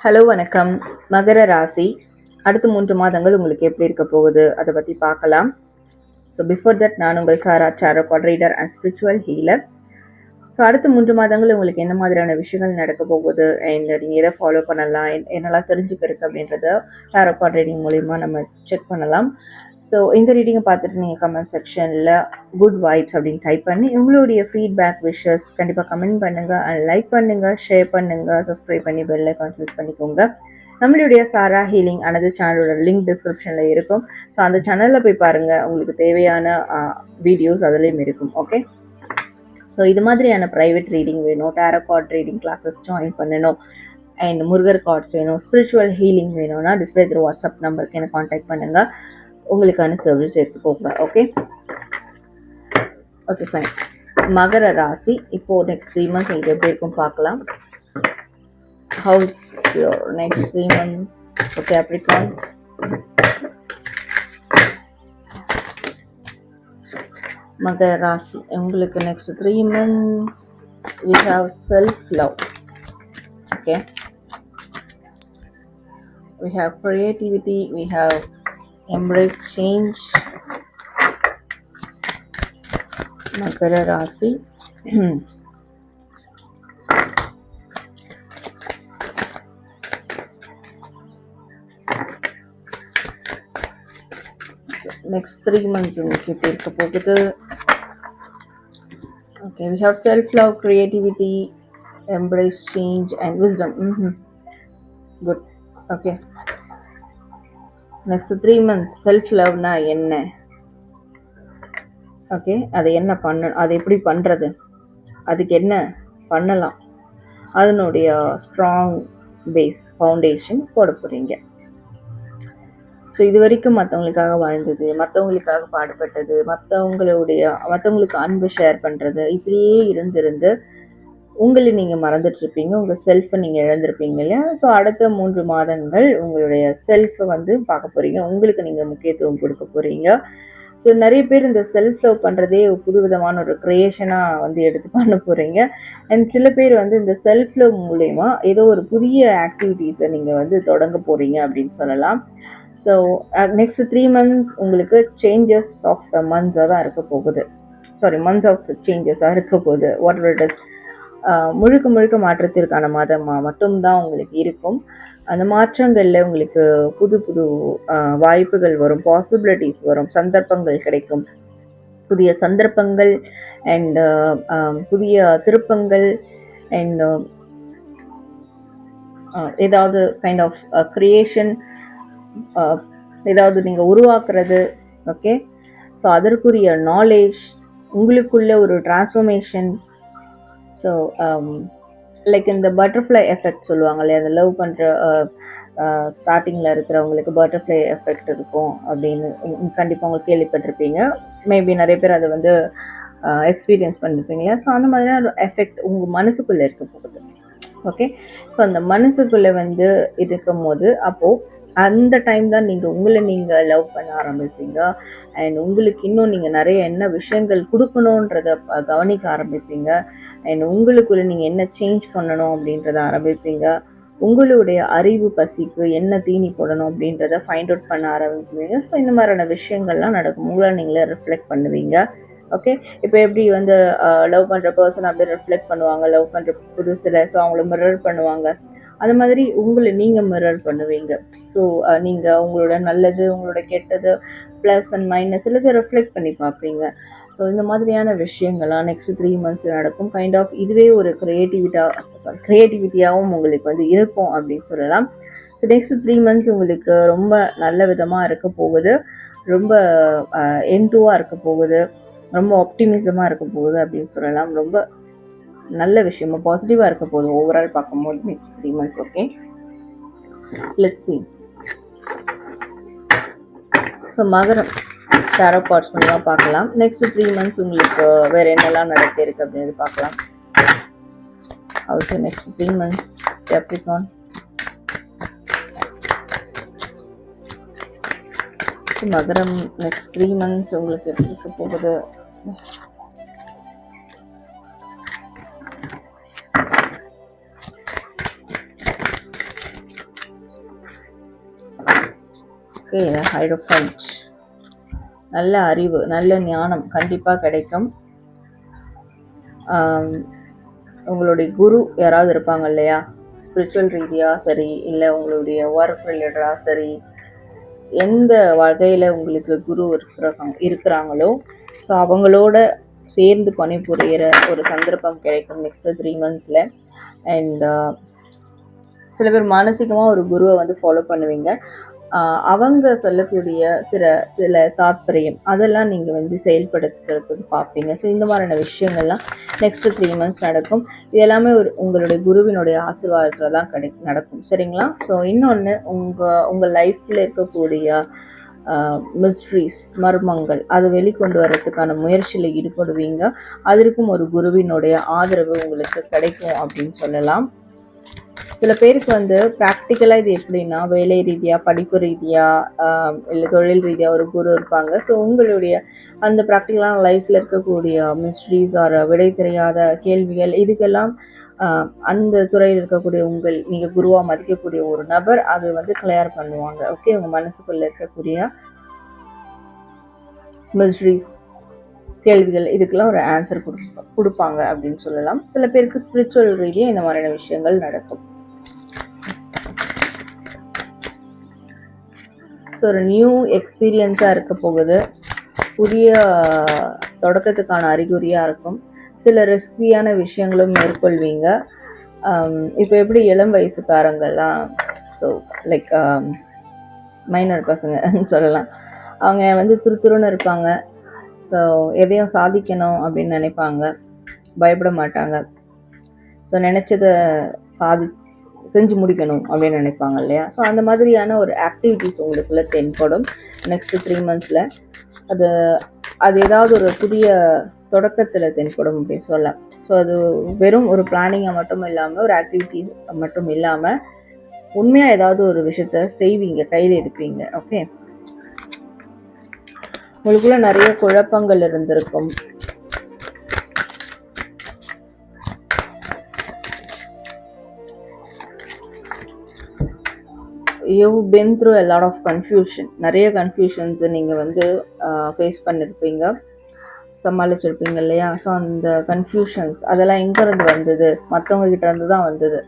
Hello வணக்கம். மகர ராசி அடுத்த 3 மாதங்கள் உங்களுக்கு எப்படி இருக்க போகுது அதை பற்றி பார்க்கலாம். ஸோ பிஃபோர் தட் நான் உங்கள் Sara card reader and spiritual healer. So அடுத்த 3 மாதங்கள் உங்களுக்கு என்ன மாதிரியான விஷயங்கள் நடக்க போகுது அண்ட் நீங்கள் எதை ஃபாலோ பண்ணலாம், என்னெல்லாம் தெரிஞ்சுக்கிறதுக்கு அப்படின்றத கார்ட் ரீடிங் மூலிமா நம்ம செக் பண்ணலாம். ஸோ இந்த ரீடிங்கை பார்த்துட்டு நீங்கள் கமெண்ட் செக்ஷனில் குட் வைப்ஸ் அப்படின்னு டைப் பண்ணி உங்களுடைய ஃபீட்பேக் விஷஸ் கண்டிப்பாக கமெண்ட் பண்ணுங்கள் அண்ட் லைக் பண்ணுங்கள், ஷேர் பண்ணுங்கள், சப்ஸ்கிரைப் பண்ணி பெல் ஐகான் கிளிக் பண்ணிக்கோங்க. நம்மளுடைய சாரா ஹீலிங் அனது சேனலோட லிங்க் டிஸ்கிரிப்ஷனில் இருக்கும். ஸோ அந்த சேனலில் போய் பாருங்கள், உங்களுக்கு தேவையான வீடியோஸ் அதுலேயும் இருக்கும். ஓகே, ஸோ இது மாதிரியான ப்ரைவேட் ரீடிங் வேணும், கார்ட் ரீடிங் கிளாஸஸ் ஜாயின் பண்ணணும் அண்ட் முருகர் கார்ட்ஸ் வேணும், ஸ்பிரிச்சுவல் ஹீலிங் வேணும்னா டிஸ்பிளே த்ரூ வாட்ஸ்அப் நம்பருக்கு எனக்கு காண்டாக்ட் பண்ணுங்கள், உங்களுக்கான சர்வீஸ் எடுத்துக்கோங்க. Okay okay fine. மகர ராசி இப்போது நெக்ஸ்ட் 3 months உங்களுக்கு எப்படி இருக்கும் பார்க்கலாம். House your next 3 months for Capricorns. மகர ராசி உங்களுக்கு next 3 months we have self love. Okay, we have creativity, we have embrace change. மகர ராசி next 3 months உங்களுக்கு எப்படி இருக்க போகுது. Okay, we have self love, creativity, embrace change and wisdom. Good. Okay, next 3 months self லவ்னா என்ன? Okay, அதை என்ன பண்ணணும், அதை எப்படி பண்ணுறது, அதுக்கு என்ன பண்ணலாம், அதனுடைய ஸ்ட்ராங் பேஸ் ஃபவுண்டேஷன் போட போகிறீங்க. ஸோ இது வரைக்கும் மற்றவங்களுக்காக வாழ்ந்தது, மற்றவங்களுக்காக பாடுபட்டது, மற்றவங்களுக்கு அன்பு ஷேர் பண்ணுறது, இப்படியே இருந்து உங்களை நீங்கள் மறந்துட்டுருப்பீங்க, உங்கள் செல்ஃபை நீங்கள் இழந்திருப்பீங்க இல்லையா. ஸோ அடுத்த 3 மாதங்கள் உங்களுடைய செல்ஃபை பார்க்க போகிறீங்க, உங்களுக்கு நீங்கள் முக்கியத்துவம் கொடுக்க போகிறீங்க. ஸோ நிறைய பேர் இந்த செல்ஃப் லவ் பண்ணுறதே புதுவிதமான ஒரு க்ரியேஷனாக எடுத்து பண்ண போகிறீங்க. அண்ட் சில பேர் இந்த செல்ஃப் லவ் மூலயமா ஏதோ ஒரு புதிய ஆக்டிவிட்டீஸை நீங்கள் தொடங்க போகிறீங்க அப்படின்னு சொல்லலாம். ஸோ நெக்ஸ்ட் 3 months உங்களுக்கு சேஞ்சஸ் ஆஃப் த மந்த்ஸாக தான் இருக்க போகுது. மந்த்ஸ் ஆஃப் சேஞ்சஸாக இருக்க போகுது. வாட் எவர் இட் இஸ், முழுக்க மாற்றத்திற்கான மாதமாக மட்டும்தான் உங்களுக்கு இருக்கும். அந்த மாற்றங்களில் உங்களுக்கு புது வாய்ப்புகள் வரும், பாசிபிலிட்டிஸ் வரும், சந்தர்ப்பங்கள் கிடைக்கும், புதிய சந்தர்ப்பங்கள் அண்ட் புதிய திருப்பங்கள் அண்ட் ஏதாவது கைண்ட் ஆஃப் க்ரியேஷன், ஏதாவது நீங்கள் உருவாக்குறது. ஓகே, ஸோ அதற்குரிய நாலேஜ், உங்களுக்குள்ள ஒரு டிரான்ஸ்ஃபர்மேஷன். ஸோ லைக் இந்த பட்டர்ஃப்ளை எஃபெக்ட் சொல்லுவாங்க இல்லையா, அந்த லவ் பண்ணுற ஸ்டார்டிங்கில் இருக்கிறவங்களுக்கு பட்டர்ஃப்ளை எஃபெக்ட் இருக்கும் அப்படின்னு கண்டிப்பாக உங்களுக்கு கேள்விப்பட்டிருப்பீங்க. மேபி நிறைய பேர் அதை எக்ஸ்பீரியன்ஸ் பண்ணியிருப்பீங்க இல்லையா. ஸோ அந்த மாதிரியான ஒரு எஃபெக்ட் உங்கள் மனசுக்குள்ளே இருக்க போகுது. ஓகே, ஸோ அந்த மனசுக்குள்ளே இருக்கும் போது அப்போது அந்த டைம் தான் நீங்கள் லவ் பண்ண ஆரம்பிப்பீங்க. அண்ட் உங்களுக்கு இன்னும் நீங்கள் நிறைய என்ன விஷயங்கள் கொடுக்கணுன்றத கவனிக்க ஆரம்பிப்பீங்க. அண்ட் உங்களுக்குள்ள நீங்கள் என்ன சேஞ்ச் பண்ணணும் அப்படின்றத ஆரம்பிப்பீங்க. உங்களுடைய அறிவு பசிக்கு என்ன தீனி போடணும் அப்படின்றத ஃபைண்ட் அவுட் பண்ண ஆரம்பிப்பீங்க. ஸோ இந்த மாதிரியான விஷயங்கள்லாம் நடக்கும், உங்களை நீங்களே ரிஃப்ளெக்ட் பண்ணுவீங்க. ஓகே, இப்போ எப்படி லவ் பண்ணுற பர்சன் அப்படியே ரிஃப்ளெக்ட் பண்ணுவாங்க, லவ் பண்ணுற புதுசில். ஸோ அவங்கள மிரர் பண்ணுவாங்க, அது மாதிரி உங்களை நீங்கள் மிரர் பண்ணுவீங்க. ஸோ நீங்கள் உங்களோட நல்லது, உங்களோட கெட்டது, ப்ளஸ் அண்ட் மைனஸ் எல்லாத்தையும் ரிஃப்ளெக்ட் பண்ணி பார்ப்பீங்க. ஸோ இந்த மாதிரியான விஷயங்கள்லாம் நெக்ஸ்ட் 3 months நடக்கும். கைண்ட் ஆஃப் இதுவே ஒரு கிரியேட்டிவிட்டியாகவும் உங்களுக்கு இருக்கும் அப்படின்னு சொல்லலாம். ஸோ நெக்ஸ்ட் 3 months உங்களுக்கு ரொம்ப நல்ல விதமாக இருக்க போகுது, ரொம்ப எந்துவாக இருக்க போகுது, ரொம்ப ஆப்டிமிசமாக இருக்க போகுது அப்படின்னு சொல்லலாம். ரொம்ப நல்ல விஷயமா பாசிட்டிவாக இருக்க போகுது ஓவரால் பார்க்கும்போது next 3 months. Okay, let's see. So மகரம் ஷேரோ கார்ட்ஸ் மூலமாக பார்க்கலாம். நெக்ஸ்ட் 3 months உங்களுக்கு வேறு என்னெல்லாம் நடக்க இருக்குது அப்படின்னு பார்க்கலாம். Also next 3 months Capricorn. மகரம் நெக்ஸ்ட் 3 months உங்களுக்கு எப்படி இருக்க போகுது. ஓகே, ஹைரோஃபண்ட். நல்ல அறிவு, நல்ல ஞானம் கண்டிப்பாக கிடைக்கும். உங்களுடைய குரு யாராவது இருப்பாங்க இல்லையா, ஸ்பிரிச்சுவல் ரீதியாக சரி, இல்லை உங்களுடைய ஒர்க் ரிலேட்டடாக சரி, எந்த வகையில் உங்களுக்கு குரு இருக்கிறாங்களோ ஸோ அவங்களோட சேர்ந்து பணிபுரிகிற ஒரு சந்தர்ப்பம் கிடைக்கும் நெக்ஸ்ட் 3 monthஸில். அண்ட் சில பேர் மானசீகமாக ஒரு குருவை வந்து ஃபாலோ பண்ணுவீங்க. அவங்க சொல்லக்கூடிய சில தாத்பரியம் அதெல்லாம் நீங்கள் வந்து செயல்படுத்துறதுக்கு பார்ப்பீங்க. ஸோ இந்த மாதிரியான விஷயங்கள்லாம் நெக்ஸ்ட் 3 months நடக்கும். இது எல்லாமே உங்களுடைய குருவினுடைய ஆசீர்வாதத்தில் தான் நடக்கும். சரிங்களா? ஸோ இன்னொன்று, உங்கள் லைஃப்பில் இருக்கக்கூடிய மிஸ்ட்ரீஸ், மர்மங்கள் அதை வெளிக்கொண்டு வரதுக்கான முயற்சியில் ஈடுபடுவீங்க. அதற்கும் ஒரு குருவினுடைய ஆதரவு உங்களுக்கு கிடைக்கும் அப்படின்னு சொல்லலாம். சில பேருக்கு வந்து ப்ராக்டிக்கலாக இது எப்படின்னா, வேலை ரீதியாக, படிப்பு ரீதியாக, இல்லை தொழில் ரீதியாக ஒரு குரு இருப்பாங்க. ஸோ உங்களுடைய அந்த ப்ராக்டிக்கலான லைஃப்பில் இருக்கக்கூடிய மிஸ்ட்ரீஸ் ஆர் விடை தெரியாத கேள்விகள் இதுக்கெல்லாம் அந்த துறையில் இருக்கக்கூடிய நீங்கள் குருவாக மதிக்கக்கூடிய ஒரு நபர் அது வந்து கிளியர் பண்ணுவாங்க. ஓகே, உங்கள் மனசுக்குள்ளே இருக்கக்கூடிய மிஸ்ட்ரீஸ், கேள்விகள் இதுக்கெல்லாம் ஒரு ஆன்சர் கொடுப்பாங்க அப்படின்னு சொல்லலாம். சில பேருக்கு ஸ்பிரிச்சுவல் ரீதியாக இந்த மாதிரியான விஷயங்கள் நடக்கும். ஸோ ஒரு நியூ எக்ஸ்பீரியன்ஸாக இருக்க போகுது. புதிய தொடக்கத்துக்கான அறிகுறியாக இருக்கும். சில ரிஸ்கியான விஷயங்களும் மேற்கொள்வீங்க. இப்போ எப்படி இளம் வயசுக்காரங்கள்லாம், ஸோ லைக் மைனர் பசங்க சொல்லலாம், அவங்க வந்து துருத்துருன்னு இருப்பாங்க. ஸோ எதையும் சாதிக்கணும் அப்படின்னு நினைப்பாங்க, பயப்பட மாட்டாங்க. ஸோ நினச்சதை செஞ்சு முடிக்கணும் அப்படின்னு நினைப்பாங்க இல்லையா? ஸோ அந்த மாதிரியான ஒரு ஆக்டிவிட்டீஸ் உங்களுக்குள்ள தென்படும் நெக்ஸ்ட் 3 monthஸில். அது ஏதாவது ஒரு புதிய தொடக்கத்தில் தென்படும் அப்படின்னு சொல்லலாம். ஸோ அது வெறும் ஒரு பிளானிங்கை மட்டும் இல்லாமல், ஒரு ஆக்டிவிட்டி மட்டும் இல்லாமல், உண்மையாக ஏதாவது ஒரு விஷயத்த செய்வீங்க, கையில் எடுப்பீங்க. ஓகே, உங்களுக்குள்ள நிறைய குழப்பங்கள் இருந்திருக்கும். you've been through a lot of confusion. நிறைய கன்ஃபியூஷன்ஸை நீங்கள் வந்து ஃபேஸ் பண்ணியிருப்பீங்க, சமாளிச்சிருப்பீங்க இல்லையா? ஸோ அந்த கன்ஃபியூஷன்ஸ் அதெல்லாம் எங்கேருந்து வந்தது? மற்றவங்க கிட்ட இருந்து தான் வந்தது.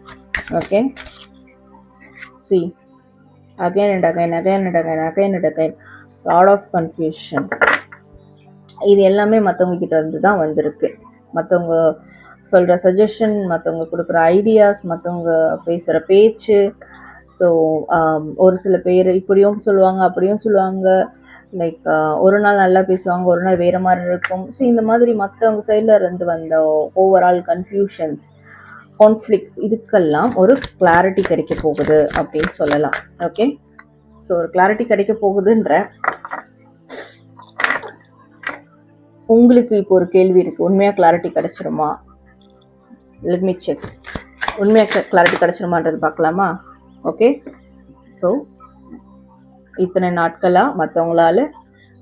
Okay, C again and again lot of confusion. இது எல்லாமே மற்றவங்க கிட்ட இருந்து தான் வந்திருக்கு. மற்றவங்க சொல்கிற சஜஷன், மற்றவங்க கொடுக்குற ஐடியாஸ், மற்றவங்க பேசுகிற பேச்சு. ஸோ ஒரு சில பேர் இப்படியும் சொல்லுவாங்க, அப்படியும் சொல்லுவாங்க. லைக் ஒரு நாள் நல்லா பேசுவாங்க, ஒரு நாள் வேறு மாதிரி இருக்கும். ஸோ இந்த மாதிரி மற்றவங்க சைடில் இருந்து வந்த ஓவரால் கன்ஃபியூஷன்ஸ், கான்ஃப்ளிக்ஸ் இதுக்கெல்லாம் ஒரு கிளாரிட்டி கிடைக்க போகுது அப்படின்னு சொல்லலாம். ஓகே, ஸோ ஒரு கிளாரிட்டி கிடைக்க போகுதுன்ற உங்களுக்கு இப்போ ஒரு கேள்வி இருக்குது, உண்மையாக கிளாரிட்டி கிடைச்சிருமா? Let me check. உண்மையாக கிளாரிட்டி கிடைச்சிருமான்றது பார்க்கலாமா? ஓகே, ஸோ இத்தனை நாட்களாக மற்றவங்களால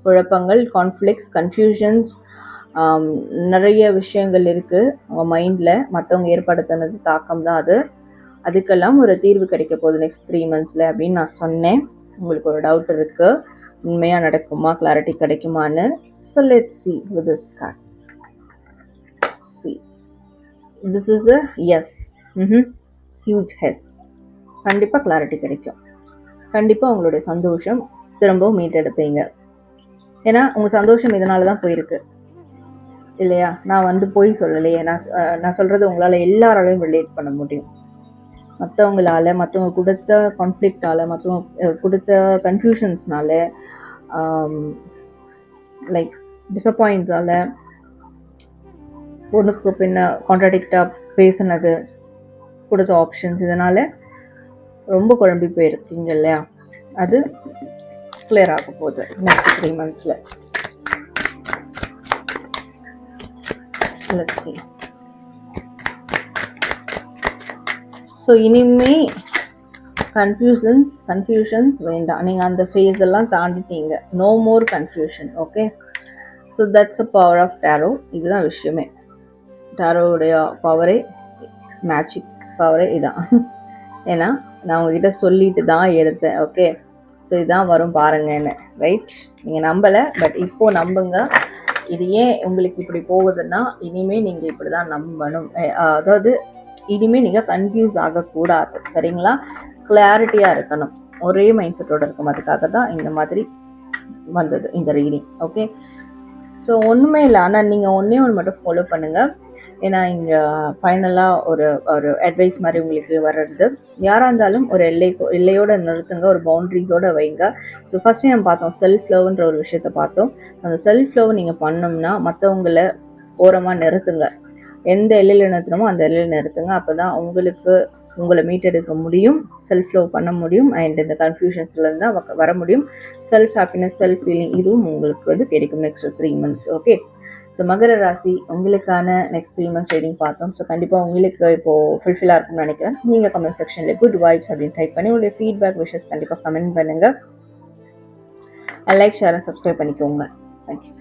குழப்பங்கள், கான்ஃப்ளிக்ஸ், கன்ஃபியூஷன்ஸ், நிறைய விஷயங்கள் இருக்குது உங்கள் மைண்டில். மற்றவங்க ஏற்படுத்தினது தாக்கம் தான் அது. அதுக்கெல்லாம் ஒரு தீர்வு கிடைக்க போகுது நெக்ஸ்ட் 3 monthஸில் அப்படின்னு நான் சொன்னேன். உங்களுக்கு ஒரு டவுட் இருக்குது, உண்மையாக நடக்குமா, கிளாரிட்டி கிடைக்குமான்னு. So let's see with this card. See, this is a yes. Huge yes. கண்டிப்பாக கிளாரிட்டி கிடைக்கும். கண்டிப்பாக உங்களுடைய சந்தோஷம் திரும்பவும் மீட்டெடுப்பீங்க. ஏன்னா உங்கள் சந்தோஷம் இதனால தான் போயிருக்கு இல்லையா? நான் வந்து போய் சொல்லலையே. நான் சொல்கிறது உங்களால் எல்லாராலையும் ரிலேட் பண்ண முடியும். மற்றவங்களால், மற்றவங்க கொடுத்த கான்ஃப்ளிக்டால், மற்றவங்க கொடுத்த கன்ஃபியூஷன்ஸ்னால, லைக் டிசப்பாயிண்ட்ஸால், ஒன்றுக்கு பின்ன கான்ட்ராடிக்டாக பேசுனது, கொடுத்த ஆப்ஷன்ஸ், இதனால் ரொம்ப குழம்பி போயிருக்கீங்க இல்லையா? அது கிளியர் ஆக போகுது நெக்ஸ்ட் 3 monthஸில். Let's see. ஸோ இனிமே கன்ஃபியூஷன்ஸ் வேண்டாம். நீங்கள் அந்த ஃபேஸ் எல்லாம் தாண்டிட்டீங்க. No more confusion. Okay, so that's a power of tarot. இதுதான் விஷயமே. டேரோவுடைய பவரே, மேஜிக் பவரே இதான். ஏன்னா நான் உங்ககிட்ட சொல்லிட்டு தான் எடுத்தேன். ஓகே, ஸோ இதுதான் வரும் பாருங்கன்னு, ரைட்? நீங்கள் நம்பலை, பட் இப்போது நம்புங்க. இது ஏன் உங்களுக்கு இப்படி போகுதுன்னா, இனிமேல் நீங்கள் இப்படி தான் நம்பணும். அதாவது இனிமேல் நீங்கள் கன்ஃபியூஸ் ஆகக்கூடாது, சரிங்களா? கிளாரிட்டியாக இருக்கணும், ஒரே மைண்ட் செட்டோடு இருக்கும். அதுக்காக தான் இந்த மாதிரி வந்தது இந்த ரீடிங். ஓகே, ஸோ ஒன்றுமே இல்லை, ஆனால் நீங்கள் ஒன்றே ஒன்று மட்டும் ஃபாலோ பண்ணுங்கள். ஏன்னா இங்கே ஃபைனலாக ஒரு ஒரு அட்வைஸ் மாதிரி உங்களுக்கு வர்றது, யாராக இருந்தாலும் ஒரு எல்லையோடு நிறுத்துங்க, ஒரு பவுண்ட்ரிஸோடு வைங்க. ஸோ ஃபஸ்ட்டே நம்ம பார்த்தோம் செல்ஃப் லவ்ன்ற ஒரு விஷயத்த பார்த்தோம். அந்த செல்ஃப் லவ் நீங்கள் பண்ணோம்னா மற்றவங்களை ஓரமாக நிறுத்துங்க. எந்த எல்லையில் நிறுத்தணுமோ அந்த எல்லையில் நிறுத்துங்க. அப்போ தான் உங்களை மீட்டெடுக்க முடியும், செல்ஃப் லவ் பண்ண முடியும், அண்ட் இந்த கன்ஃபியூஷன்ஸ்லேருந்து தான் வர முடியும். செல்ஃப் ஹாப்பினஸ், செல்ஃப் ஃபீலிங் இதுவும் உங்களுக்கு கிடைக்கும் நெக்ஸ்ட் 3 months. ஓகே, ஸோ மகர ராசி உங்களுக்கான நெக்ஸ்ட் 3 months ரீடிங் பார்த்தோம். ஸோ கண்டிப்பாக உங்களுக்கு இப்போது ஃபுல்ஃபில்லாக இருக்கும்னு நினைக்கிறேன். நீங்கள் கமெண்ட் செக்ஷனில் குட் வைப்ஸ் அப்படின்னு டைப் பண்ணி உங்களுடைய ஃபீட்பேக் விஷஸ் கண்டிப்பாக கமெண்ட் பண்ணுங்கள். லைக், ஷேர், சப்ஸ்கிரைப் பண்ணிக்கோங்க. தேங்க்யூ.